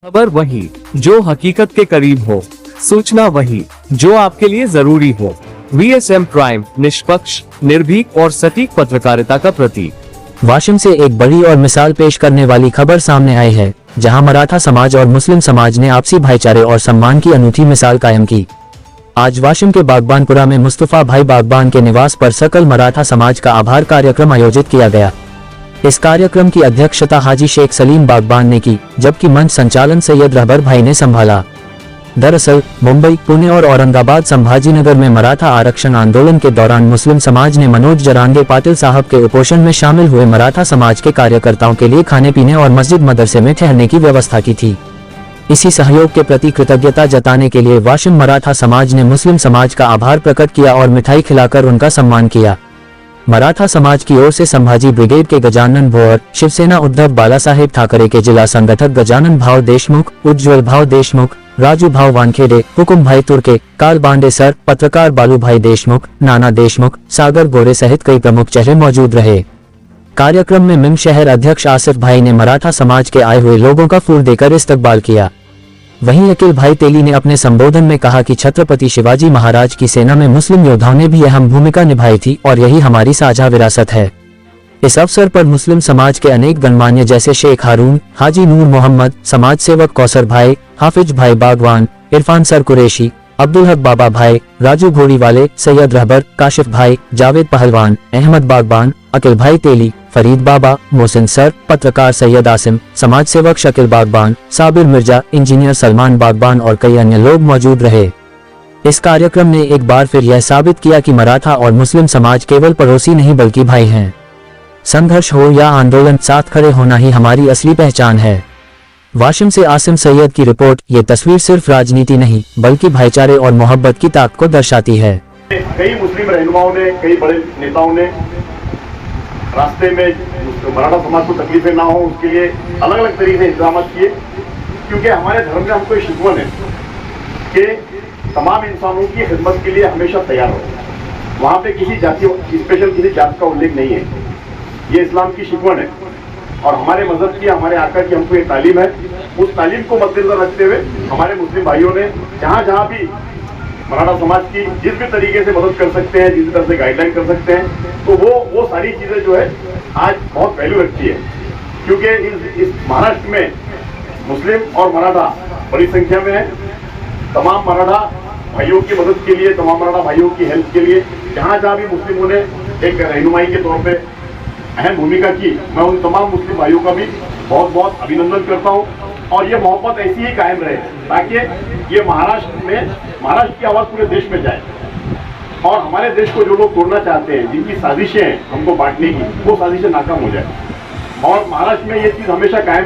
खबर वही जो हकीकत के करीब हो, सूचना वही जो आपके लिए जरूरी हो। VSM प्राइम, निष्पक्ष, निर्भीक और सटीक पत्रकारिता का प्रतीक। वाशिम से एक बड़ी और मिसाल पेश करने वाली खबर सामने आई है, जहां मराठा समाज और मुस्लिम समाज ने आपसी भाईचारे और सम्मान की अनूठी मिसाल कायम की। आज वाशिम के बागबानपुरा में मुस्तफा भाई बागबान के निवास पर सकल मराठा समाज का आभार कार्यक्रम आयोजित किया गया। इस कार्यक्रम की अध्यक्षता हाजी शेख सलीम बागबान ने की, जबकि मंच संचालन सैयद रहबर भाई ने संभाला। दरअसल मुंबई, पुणे और औरंगाबाद संभाजीनगर में मराठा आरक्षण आंदोलन के दौरान मुस्लिम समाज ने मनोज जरांगे पाटिल साहब के उपोषण में शामिल हुए मराठा समाज के कार्यकर्ताओं के लिए खाने पीने और मस्जिद मदरसे में ठहरने की व्यवस्था की थी। इसी सहयोग के प्रति कृतज्ञता जताने के लिए वाशिम मराठा समाज ने मुस्लिम समाज का आभार प्रकट किया और मिठाई खिलाकर उनका सम्मान किया। मराठा समाज की ओर से संभाजी ब्रिगेड के गजानन भोयर, शिवसेना उद्धव बालासाहेब ठाकरे के जिला संगठक गजानन भाव देशमुख, उज्ज्वल भाव देशमुख, राजू भाव वानखेड़े, हुकुम भाई तुर्के, काल बांडे सर, पत्रकार बालू भाई देशमुख, नाना देशमुख, सागर गोरे सहित कई प्रमुख चेहरे मौजूद रहे। कार्यक्रम में मिम शहर अध्यक्ष आसिफ भाई ने मराठा समाज के आए हुए लोगों का फूल देकर इस्तकबाल किया। वहीं अकिल भाई तेली ने अपने संबोधन में कहा कि छत्रपति शिवाजी महाराज की सेना में मुस्लिम योद्धाओं ने भी अहम भूमिका निभाई थी और यही हमारी साझा विरासत है। इस अवसर पर मुस्लिम समाज के अनेक गणमान्य जैसे शेख हारून, हाजी नूर मोहम्मद, समाज सेवक कौसर भाई, हाफिज भाई बागवान, इरफान सर कुरैशी, अब्दुल हक बाबा भाई, राजू घोड़ी वाले, सैयद रहबर, काशिफ भाई, जावेद पहलवान, अहमद बागबान, अकिल भाई तेली, फरीद बाबा, मोहसिन सर, पत्रकार सैयद आसिम, समाज सेवक शकील बागबान, साबिर मिर्जा, इंजीनियर सलमान बागबान और कई अन्य लोग मौजूद रहे। इस कार्यक्रम ने एक बार फिर यह साबित किया कि मराठा और मुस्लिम समाज केवल पड़ोसी नहीं बल्कि भाई हैं। संघर्ष हो या आंदोलन, साथ खड़े होना ही हमारी असली पहचान है। वाशिम से आसिम सैयद की रिपोर्ट। ये तस्वीर सिर्फ राजनीति नहीं बल्कि भाईचारे और मोहब्बत की ताकत को दर्शाती है। कई मुस्लिम रहनुमाओं ने, कई बड़े नेताओं ने रास्ते में मराठा समाज को तकलीफें ना हो उसके लिए अलग अलग तरीके से इंतजाम किए, क्योंकि हमारे धर्म में हमको शिकवन है कि तमाम इंसानों की खिदमत के लिए हमेशा तैयार हो। वहाँ पे किसी जाति, स्पेशल किसी जात का उल्लेख नहीं है। ये इस्लाम की शिकवन है और हमारे मजहब की, हमारे आका की हमको ये तालीम है। उस तालीम को मद्देनजर रखते हुए हमारे मुस्लिम भाइयों ने जहाँ जहाँ भी मराठा समाज की जिस भी तरीके से मदद कर सकते हैं, जिस तरह से गाइडलाइन कर सकते हैं, तो वो सारी चीजें जो है आज बहुत वैल्यू रखती है, क्योंकि इस महाराष्ट्र में मुस्लिम और मराठा बड़ी संख्या में है। तमाम मराठा भाइयों की मदद के लिए, तमाम मराठा भाइयों की हेल्प के लिए जहाँ जहाँ भी मुस्लिमों ने एक रहनुमाई के तौर पर अहम भूमिका की, मैं उन तमाम मुस्लिम भाइयों का भी बहुत बहुत अभिनंदन करता हूँ। और ये मोहब्बत ऐसी ही कायम रहे ताकि ये महाराष्ट्र की आवाज़ पूरे देश में जाए और हमारे देश को जो लोग तोड़ना चाहते हैं, जिनकी साजिशें हैं हमको बांटने की, वो साजिशें नाकाम हो जाए और महाराष्ट्र में ये चीज़ हमेशा कायम